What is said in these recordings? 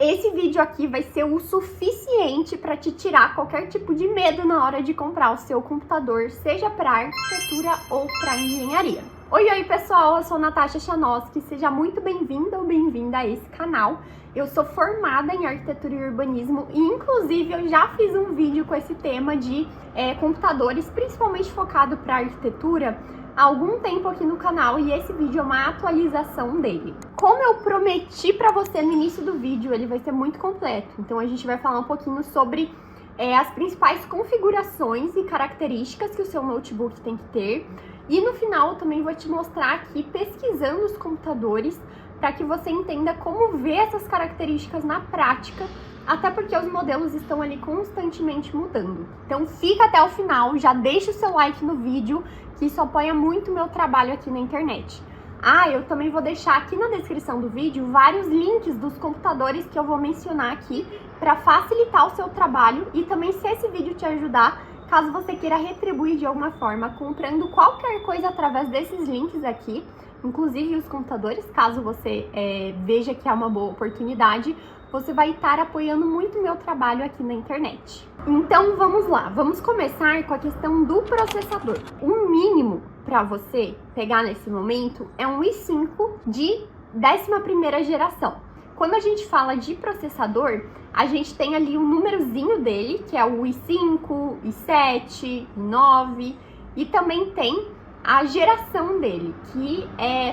Esse vídeo aqui vai ser o suficiente para te tirar qualquer tipo de medo na hora de comprar o seu computador, seja para arquitetura ou para engenharia. Oi pessoal, eu sou Natasha Chanoski, seja muito bem-vinda ou bem-vinda a esse canal. Eu sou formada em arquitetura e urbanismo e inclusive eu já fiz um vídeo com esse tema de computadores, principalmente focado para arquitetura, há algum tempo aqui no canal, e esse vídeo é uma atualização dele. Como eu prometi para você no início do vídeo, ele vai ser muito completo, então a gente vai falar um pouquinho sobre as principais configurações e características que o seu notebook tem que ter, e no final eu também vou te mostrar aqui, pesquisando os computadores, para que você entenda como ver essas características na prática, até porque os modelos estão ali constantemente mudando. Então fica até o final, já deixa o seu like no vídeo, que isso apoia muito o meu trabalho aqui na internet. Eu também vou deixar aqui na descrição do vídeo vários links dos computadores que eu vou mencionar aqui para facilitar o seu trabalho, e também, se esse vídeo te ajudar, caso você queira retribuir de alguma forma comprando qualquer coisa através desses links aqui, inclusive os computadores, caso você veja que é uma boa oportunidade, você vai estar apoiando muito o meu trabalho aqui na internet. Então vamos lá, vamos começar com a questão do processador. O mínimo para você pegar nesse momento é um i5 de 11ª geração. Quando a gente fala de processador, a gente tem ali um númerozinho dele, que é o i5, i7, i9, e também tem a geração dele, que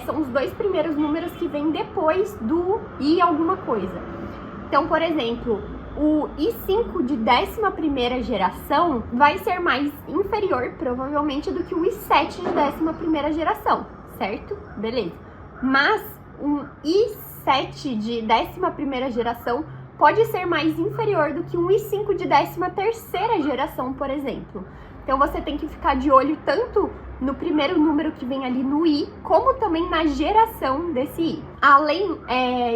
são os dois primeiros números que vêm depois do i alguma coisa. Então, por exemplo, o i5 de 11ª geração vai ser mais inferior, provavelmente, do que o i7 de 11ª geração, certo? Beleza. Mas um i7 de 11ª geração pode ser mais inferior do que um i5 de 13ª geração, por exemplo. Então, você tem que ficar de olho tanto no primeiro número que vem ali no i, como também na geração desse i. Além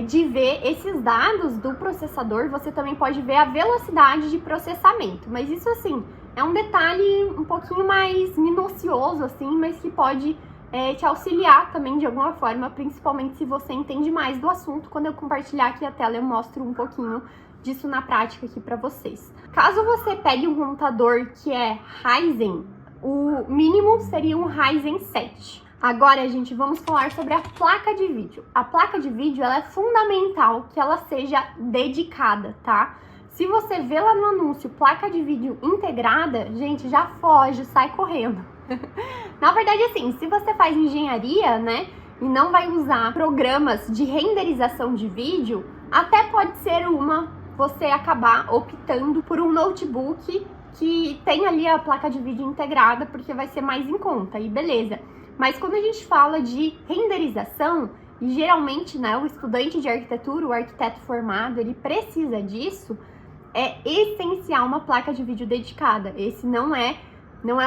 de ver esses dados do processador, você também pode ver a velocidade de processamento. Mas isso, assim, é um detalhe um pouquinho mais minucioso, assim, mas que pode te auxiliar também de alguma forma, principalmente se você entende mais do assunto. Quando eu compartilhar aqui a tela, eu mostro um pouquinho disso na prática aqui para vocês. Caso você pegue um computador que é Ryzen, o mínimo seria um Ryzen 7. Agora, gente, vamos falar sobre a placa de vídeo. A placa de vídeo, ela é fundamental que ela seja dedicada, tá? Se você vê lá no anúncio placa de vídeo integrada, gente, já foge, sai correndo. Na verdade, assim, se você faz engenharia, né, e não vai usar programas de renderização de vídeo, até pode ser você acabar optando por um notebook que tem ali a placa de vídeo integrada, porque vai ser mais em conta, e beleza. Mas quando a gente fala de renderização, e geralmente, né, o estudante de arquitetura, o arquiteto formado, ele precisa disso, é essencial uma placa de vídeo dedicada. Esse não é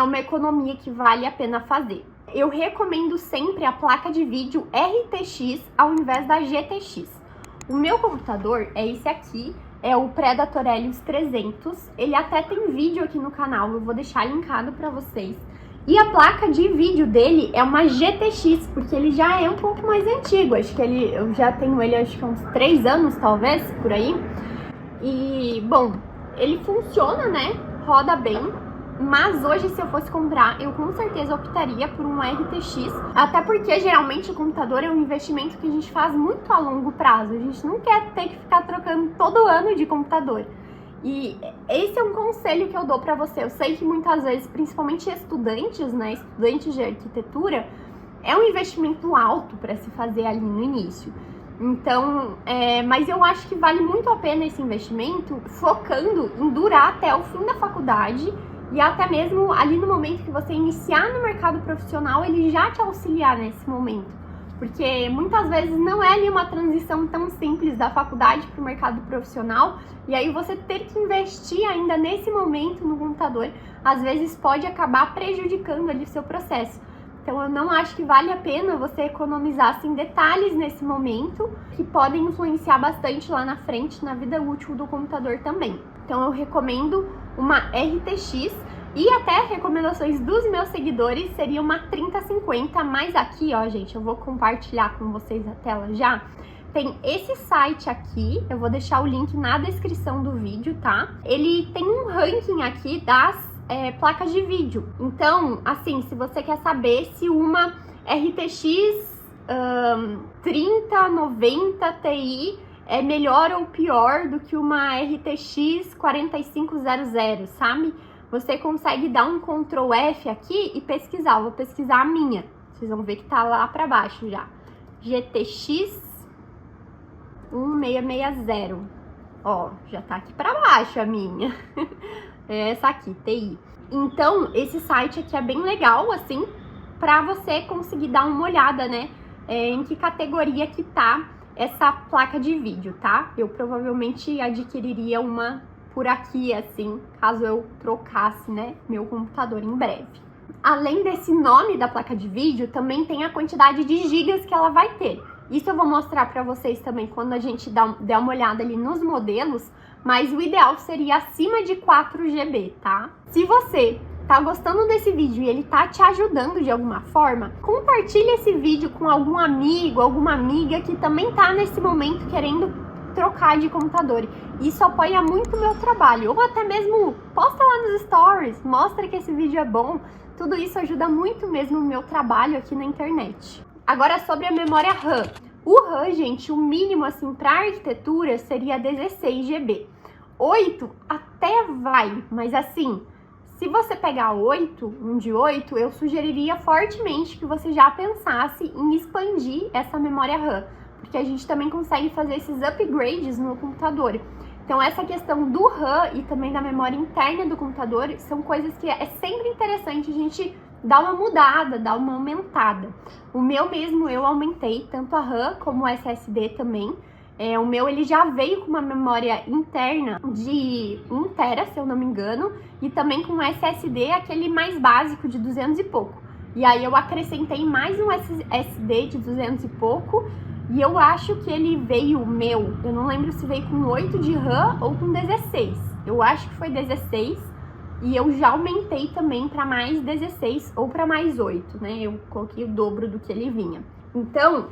uma economia que vale a pena fazer. Eu recomendo sempre a placa de vídeo RTX ao invés da GTX. O meu computador é esse aqui, é o Predator Helios 300, ele até tem vídeo aqui no canal, eu vou deixar linkado para vocês. E a placa de vídeo dele é uma GTX, porque ele já é um pouco mais antigo, acho que eu já tenho ele acho que há uns 3 anos talvez, por aí. E, bom, ele funciona, né, roda bem. Mas hoje, se eu fosse comprar, eu com certeza optaria por um RTX, até porque geralmente o computador é um investimento que a gente faz muito a longo prazo, a gente não quer ter que ficar trocando todo ano de computador. E esse é um conselho que eu dou pra você. Eu sei que muitas vezes, principalmente estudantes, né, estudantes de arquitetura, é um investimento alto para se fazer ali no início. Então, mas eu acho que vale muito a pena esse investimento, focando em durar até o fim da faculdade, e até mesmo ali no momento que você iniciar no mercado profissional, ele já te auxiliar nesse momento. Porque muitas vezes não é ali uma transição tão simples da faculdade para o mercado profissional, e aí você ter que investir ainda nesse momento no computador, às vezes pode acabar prejudicando ali o seu processo. Então eu não acho que vale a pena você economizar assim, detalhes nesse momento, que podem influenciar bastante lá na frente, na vida útil do computador também. Então eu recomendo uma RTX, e até recomendações dos meus seguidores seria uma 3050, mas aqui, ó, gente, eu vou compartilhar com vocês a tela já. tem esse site aqui, eu vou deixar o link na descrição do vídeo, tá? Ele tem um ranking aqui das placas de vídeo. Então, assim, se você quer saber se uma RTX 3090 Ti é melhor ou pior do que uma RTX 4500, sabe? Você consegue dar um Ctrl F aqui e pesquisar. Eu vou pesquisar a minha. Vocês vão ver que tá lá pra baixo já. GTX 1660. Ó, já tá aqui pra baixo a minha. É essa aqui, TI. Então, esse site aqui é bem legal, assim, pra você conseguir dar uma olhada, né? Em que categoria que tá essa placa de vídeo, tá? Eu provavelmente adquiriria uma por aqui, assim, caso eu trocasse, né, meu computador em breve. Além desse nome da placa de vídeo, também tem a quantidade de gigas que ela vai ter. Isso eu vou mostrar pra vocês também quando a gente der uma olhada ali nos modelos, mas o ideal seria acima de 4 GB, tá? Se você tá gostando desse vídeo e ele tá te ajudando de alguma forma, compartilhe esse vídeo com algum amigo, alguma amiga que também tá nesse momento querendo trocar de computador. Isso apoia muito o meu trabalho. Ou até mesmo posta lá nos stories, mostra que esse vídeo é bom. Tudo isso ajuda muito mesmo o meu trabalho aqui na internet. Agora sobre a memória RAM. O RAM, gente, o mínimo assim para arquitetura seria 16 GB. 8 até vai, mas assim, se você pegar 8, um de 8, eu sugeriria fortemente que você já pensasse em expandir essa memória RAM, porque a gente também consegue fazer esses upgrades no computador. Então essa questão do RAM e também da memória interna do computador são coisas que é sempre interessante a gente dar uma mudada, dar uma aumentada. O meu mesmo eu aumentei tanto a RAM como o SSD também. O meu ele já veio com uma memória interna de 1 TB, se eu não me engano, e também com um SSD, aquele mais básico de 200 e pouco. E aí eu acrescentei mais um SSD de 200 e pouco, e eu acho que ele veio, eu não lembro se veio com 8 de RAM ou com 16. Eu acho que foi 16, e eu já aumentei também para mais 16 ou para mais 8, né? Eu coloquei o dobro do que ele vinha. Então,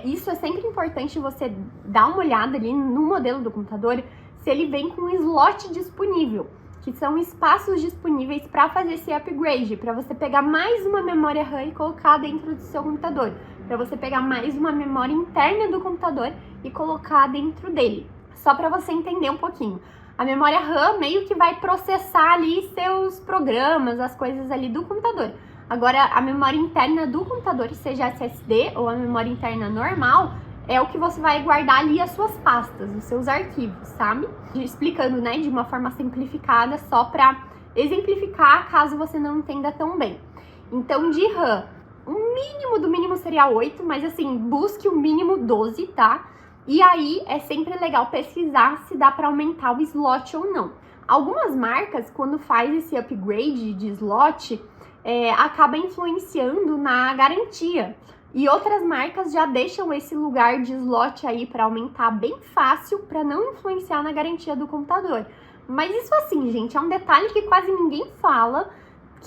isso é sempre importante você dar uma olhada ali no modelo do computador, se ele vem com um slot disponível, que são espaços disponíveis para fazer esse upgrade, para você pegar mais uma memória RAM e colocar dentro do seu computador, para você pegar mais uma memória interna do computador e colocar dentro dele. Só para você entender um pouquinho. A memória RAM meio que vai processar ali seus programas, as coisas ali do computador. Agora, a memória interna do computador, seja SSD ou a memória interna normal, é o que você vai guardar ali as suas pastas, os seus arquivos, sabe? Explicando, né, de uma forma simplificada, só para exemplificar, caso você não entenda tão bem. Então, de RAM, o mínimo do mínimo seria 8, mas assim, busque o mínimo 12, tá? E aí, é sempre legal pesquisar se dá para aumentar o slot ou não. Algumas marcas, quando faz esse upgrade de slot, acaba influenciando na garantia. E outras marcas já deixam esse lugar de slot aí para aumentar bem fácil, para não influenciar na garantia do computador. Mas isso assim, gente, é um detalhe que quase ninguém fala,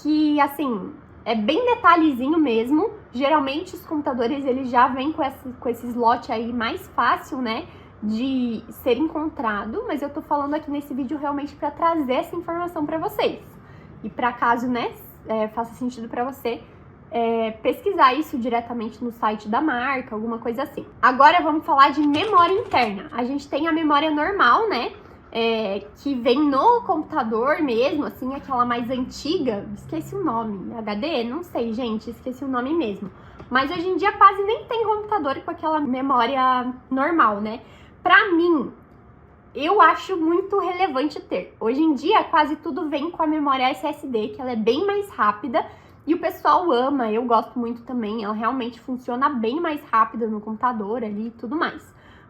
que assim, é bem detalhezinho mesmo. Geralmente os computadores eles já vêm com esse slot aí mais fácil, né, de ser encontrado. Mas eu tô falando aqui nesse vídeo realmente para trazer essa informação para vocês. E para caso, né, faça sentido para você, pesquisar isso diretamente no site da marca, alguma coisa assim. Agora vamos falar de memória interna. A gente tem a memória normal, né, que vem no computador mesmo, assim, aquela mais antiga, esqueci o nome, HD? Não sei, gente, esqueci o nome mesmo. Mas hoje em dia quase nem tem computador com aquela memória normal, né? Pra mim, eu acho muito relevante ter. Hoje em dia, quase tudo vem com a memória SSD, que ela é bem mais rápida, e o pessoal ama, eu gosto muito também, ela realmente funciona bem mais rápida no computador ali e tudo mais.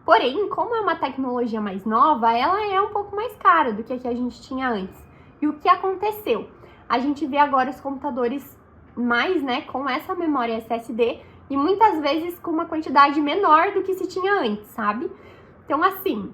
Porém, como é uma tecnologia mais nova, ela é um pouco mais cara do que a gente tinha antes. E o que aconteceu? A gente vê agora os computadores mais, né, com essa memória SSD e muitas vezes com uma quantidade menor do que se tinha antes, sabe? Então, assim,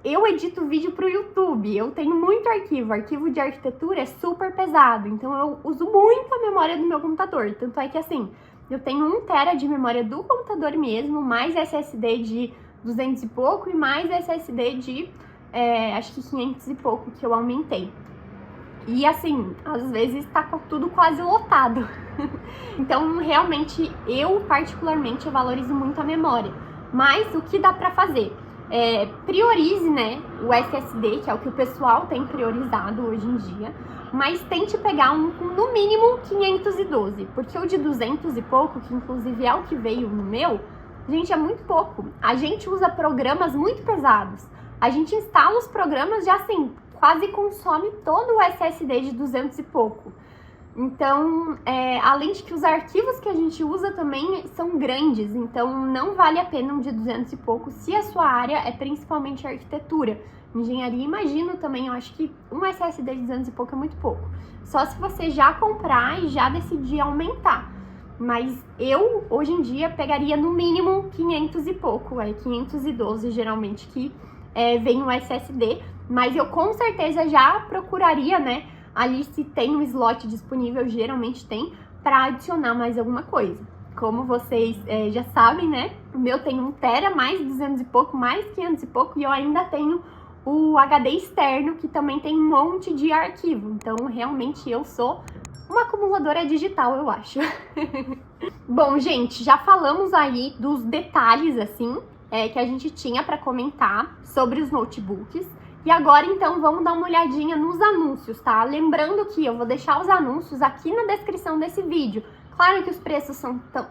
eu edito vídeo para o YouTube, eu tenho muito arquivo de arquitetura é super pesado, então eu uso muito a memória do meu computador. Tanto é que, assim, eu tenho 1 TB de memória do computador mesmo, mais SSD de 200 e pouco e mais SSD de acho que 500 e pouco que eu aumentei. E assim, às vezes tá tudo quase lotado. Então, realmente, eu particularmente eu valorizo muito a memória. Mas o que dá pra fazer? Priorize, né, o SSD, que é o que o pessoal tem priorizado hoje em dia. Mas tente pegar um com no mínimo 512, porque o de 200 e pouco, que inclusive é o que veio no meu, gente, é muito pouco. A gente usa programas muito pesados. A gente instala os programas já assim, quase consome todo o SSD de 200 e pouco. Então, além de que os arquivos que a gente usa também são grandes, então não vale a pena um de 200 e pouco se a sua área é principalmente arquitetura. Engenharia, imagino também, eu acho que um SSD de 200 e pouco é muito pouco. Só se você já comprar e já decidir aumentar. Mas eu, hoje em dia, pegaria no mínimo 500 e pouco, 512 geralmente que vem um SSD. Mas eu com certeza já procuraria, né, ali se tem um slot disponível, geralmente tem, para adicionar mais alguma coisa. Como vocês já sabem, né, o meu tem 1 TB, mais 200 e pouco, mais 500 e pouco, e eu ainda tenho o HD externo, que também tem um monte de arquivo. Então, realmente, eu sou uma acumuladora digital, eu acho. Bom, gente, já falamos aí dos detalhes, assim, que a gente tinha para comentar sobre os notebooks. E agora, então, vamos dar uma olhadinha nos anúncios, tá? Lembrando que eu vou deixar os anúncios aqui na descrição desse vídeo. Claro que os preços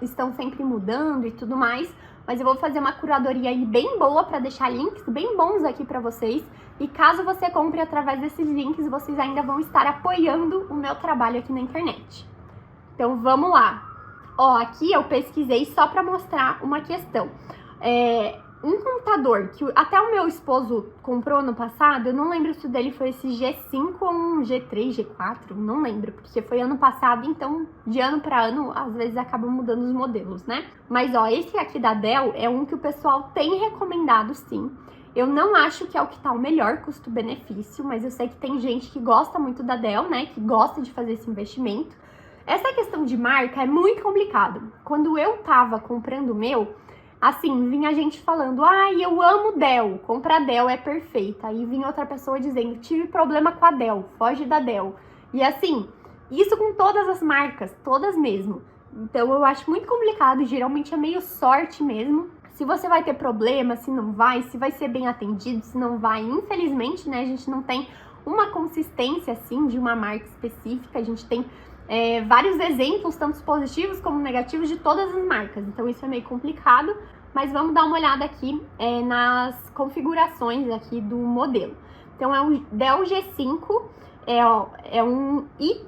estão sempre mudando e tudo mais, mas eu vou fazer uma curadoria aí bem boa para deixar links bem bons aqui para vocês. E caso você compre através desses links, vocês ainda vão estar apoiando o meu trabalho aqui na internet. Então, vamos lá. Ó, aqui eu pesquisei só para mostrar uma questão. Um computador que até o meu esposo comprou no passado, eu não lembro se o dele foi esse G5 ou um G3, G4, não lembro, porque foi ano passado, então de ano para ano às vezes acaba mudando os modelos, né? Mas ó, esse aqui da Dell é um que o pessoal tem recomendado sim. Eu não acho que é o que tá o melhor custo-benefício, mas eu sei que tem gente que gosta muito da Dell, né? Que gosta de fazer esse investimento. Essa questão de marca é muito complicado. Quando eu tava comprando o meu, assim, vinha gente falando, eu amo Dell, comprar Dell é perfeita. Aí vinha outra pessoa dizendo, tive problema com a Dell, foge da Dell. E assim, isso com todas as marcas, todas mesmo. Então eu acho muito complicado, geralmente é meio sorte mesmo. Se você vai ter problema, se não vai, se vai ser bem atendido, se não vai. Infelizmente, né, a gente não tem uma consistência, assim, de uma marca específica. A gente tem vários exemplos, tanto positivos como negativos, de todas as marcas. Então isso é meio complicado, mas vamos dar uma olhada aqui nas configurações aqui do modelo. Então é um Dell G5, é um i...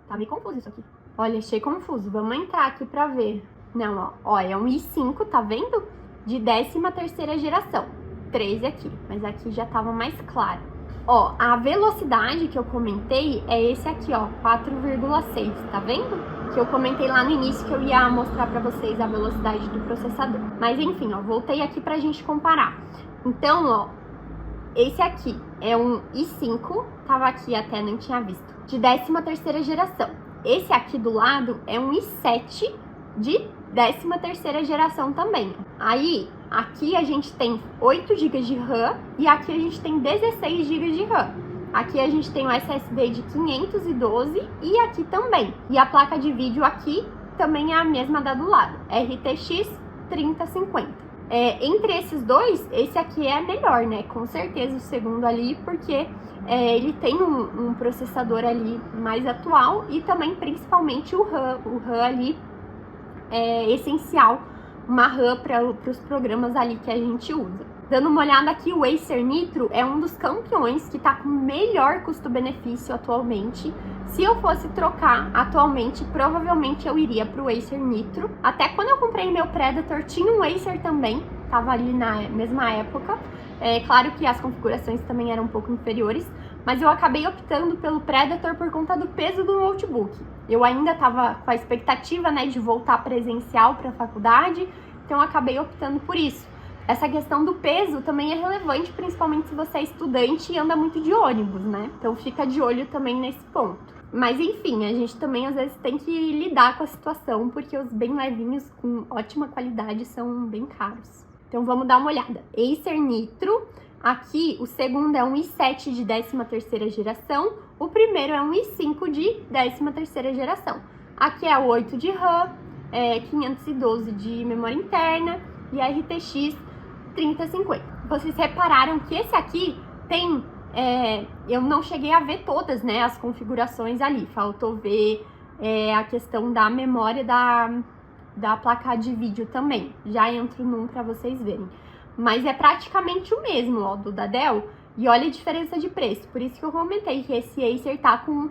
Tá meio confuso isso aqui. Olha, achei confuso. Vamos entrar aqui pra ver. Não, ó, é um i5, tá vendo? De 13ª geração. 13 aqui, mas aqui já tava mais claro. Ó, a velocidade que eu comentei é esse aqui, ó, 4,6, tá vendo? Que eu comentei lá no início que eu ia mostrar pra vocês a velocidade do processador. Mas enfim, ó, voltei aqui pra gente comparar. Então, ó, esse aqui é um i5, tava aqui até, não tinha visto, de 13ª geração. Esse aqui do lado é um i7 de 13ª geração também. Aí, aqui a gente tem 8 GB de RAM e aqui a gente tem 16 GB de RAM. Aqui a gente tem o SSD de 512 e aqui também. E a placa de vídeo aqui também é a mesma da do lado, RTX 3050. Entre esses dois, esse aqui é melhor, né? Com certeza o segundo ali, porque ele tem um processador ali mais atual e também principalmente o RAM. O RAM ali é essencial, uma RAM para os programas ali que a gente usa. Dando uma olhada aqui, o Acer Nitro é um dos campeões que está com melhor custo-benefício atualmente. Se eu fosse trocar atualmente, provavelmente eu iria para o Acer Nitro. Até quando eu comprei meu Predator, tinha um Acer também, estava ali na mesma época. Claro que as configurações também eram um pouco inferiores, mas eu acabei optando pelo Predator por conta do peso do notebook. Eu ainda estava com a expectativa, né, de voltar presencial para a faculdade, então eu acabei optando por isso. Essa questão do peso também é relevante, principalmente se você é estudante e anda muito de ônibus, né? Então fica de olho também nesse ponto. Mas enfim, a gente também às vezes tem que lidar com a situação, porque os bem levinhos com ótima qualidade são bem caros. Então vamos dar uma olhada. Acer Nitro, aqui o segundo é um i7 de 13ª geração, o primeiro é um i5 de 13ª geração. Aqui é o 8 de RAM, 512 de memória interna e a RTX 3050. Vocês repararam que esse aqui tem, eu não cheguei a ver todas, né, as configurações ali, faltou ver a questão da memória da placa de vídeo também. Já entro num para vocês verem. Mas é praticamente o mesmo, ó, do da Dell. E olha a diferença de preço. Por isso que eu comentei que esse Acer tá com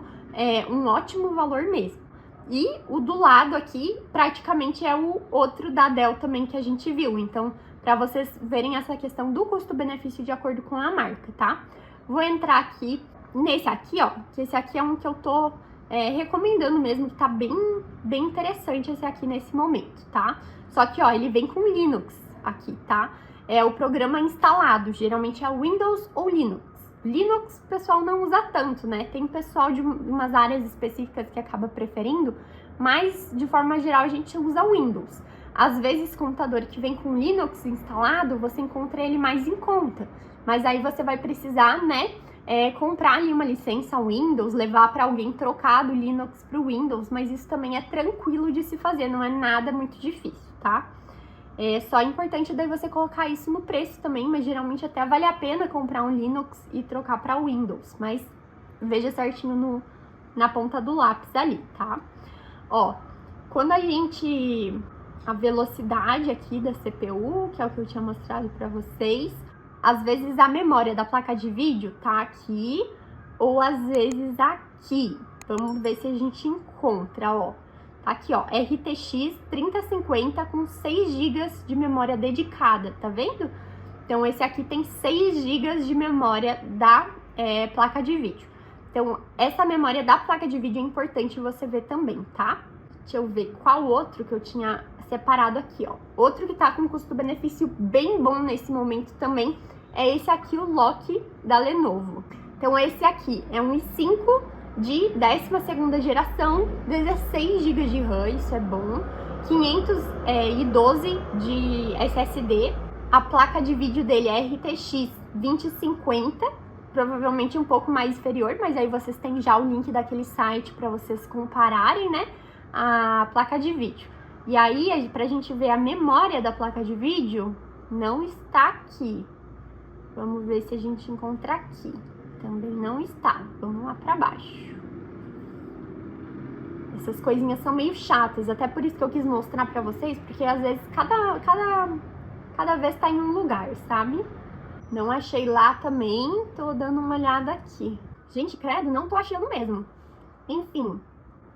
um ótimo valor mesmo. E o do lado aqui, praticamente é o outro da Dell também que a gente viu. Então, para vocês verem essa questão do custo-benefício de acordo com a marca, tá? Vou entrar aqui nesse aqui, ó. Que esse aqui é um que eu tô recomendando mesmo, que tá bem interessante esse aqui nesse momento, tá? Só que, ó, ele vem com Linux aqui, tá? É o programa instalado, geralmente é Windows ou Linux. Linux o pessoal não usa tanto, né? Tem pessoal de umas áreas específicas que acaba preferindo, mas de forma geral a gente usa Windows. Às vezes, computador que vem com Linux instalado, você encontra ele mais em conta. Mas aí você vai precisar, né, comprar ali uma licença Windows, levar para alguém trocar do Linux para o Windows, mas isso também é tranquilo de se fazer, não é nada muito difícil, tá? É só importante daí você colocar isso no preço também, mas geralmente até vale a pena comprar um Linux e trocar para Windows, mas veja certinho na ponta do lápis ali, tá? Ó, quando a velocidade aqui da CPU, que é o que eu tinha mostrado para vocês, às vezes a memória da placa de vídeo tá aqui, ou às vezes aqui. Vamos ver se a gente encontra, ó. Tá aqui, ó, RTX 3050 com 6 GB de memória dedicada, tá vendo? Então, esse aqui tem 6 GB de memória da placa de vídeo. Então, essa memória da placa de vídeo é importante você ver também, tá? Deixa eu ver qual outro que eu tinha separado aqui, ó. Outro que tá com custo-benefício bem bom nesse momento também é esse aqui, o Loki da Lenovo. Então, esse aqui é um i5 de 12ª geração, 16 GB de RAM, isso é bom, 512 de SSD, a placa de vídeo dele é RTX 2050, provavelmente um pouco mais inferior, mas aí vocês têm já o link daquele site para vocês compararem, né, a placa de vídeo. E aí, pra gente ver a memória da placa de vídeo, não está aqui. Vamos ver se a gente encontra aqui. Também não está. Vamos lá pra baixo. Essas coisinhas são meio chatas, até por isso que eu quis mostrar pra vocês, porque às vezes cada vez tá em um lugar, sabe? Não achei lá também, tô dando uma olhada aqui. Gente, credo, não tô achando mesmo. Enfim,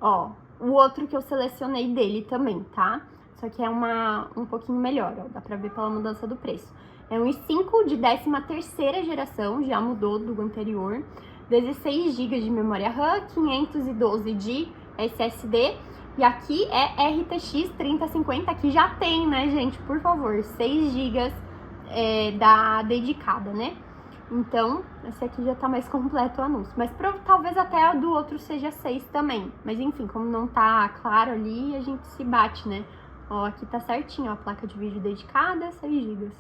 ó, o outro que eu selecionei dele também, tá? Só que é um pouquinho melhor, ó, dá pra ver pela mudança do preço. É um i5 de 13ª geração, já mudou do anterior. 16 GB de memória RAM, 512 de SSD. E aqui é RTX 3050, que já tem, né, gente? Por favor, 6 GB da dedicada, né? Então, esse aqui já tá mais completo o anúncio. Mas talvez até o do outro seja 6 também. Mas enfim, como não tá claro ali, a gente se bate, né? Ó, aqui tá certinho, ó, a placa de vídeo dedicada, 6 GB.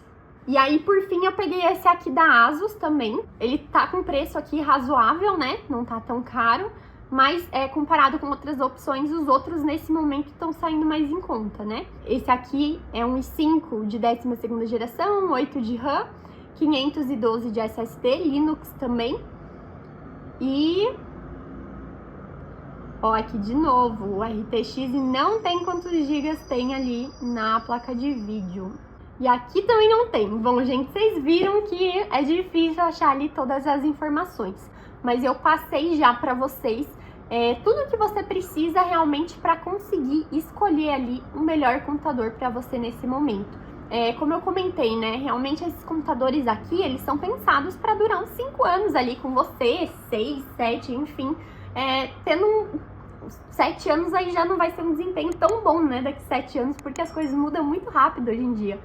E aí, por fim, eu peguei esse aqui da Asus também. Ele tá com preço aqui razoável, né? Não tá tão caro. Mas, comparado com outras opções, os outros, nesse momento, estão saindo mais em conta, né? Esse aqui é um i5 de 12ª geração, 8 de RAM, 512 de SSD, Linux também. E... ó, aqui de novo, o RTX não tem quantos gigas tem ali na placa de vídeo. E aqui também não tem. Bom, gente, vocês viram que é difícil achar ali todas as informações. Mas eu passei já para vocês tudo que você precisa realmente para conseguir escolher ali o melhor computador para você nesse momento. Como eu comentei, né, realmente esses computadores aqui, eles são pensados para durar uns 5 anos ali com você, 6, 7, enfim. Tendo 7 anos aí já não vai ser um desempenho tão bom, né, daqui 7 anos, porque as coisas mudam muito rápido hoje em dia.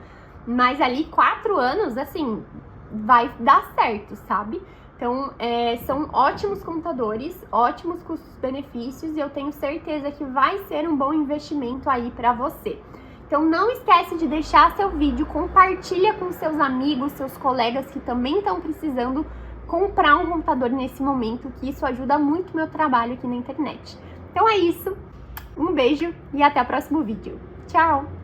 Mas ali 4 anos, assim, vai dar certo, sabe? Então, são ótimos computadores, ótimos custos-benefícios, e eu tenho certeza que vai ser um bom investimento aí para você. Então não esquece de deixar seu vídeo, compartilha com seus amigos, seus colegas que também estão precisando comprar um computador nesse momento, que isso ajuda muito o meu trabalho aqui na internet. Então é isso, um beijo e até o próximo vídeo. Tchau!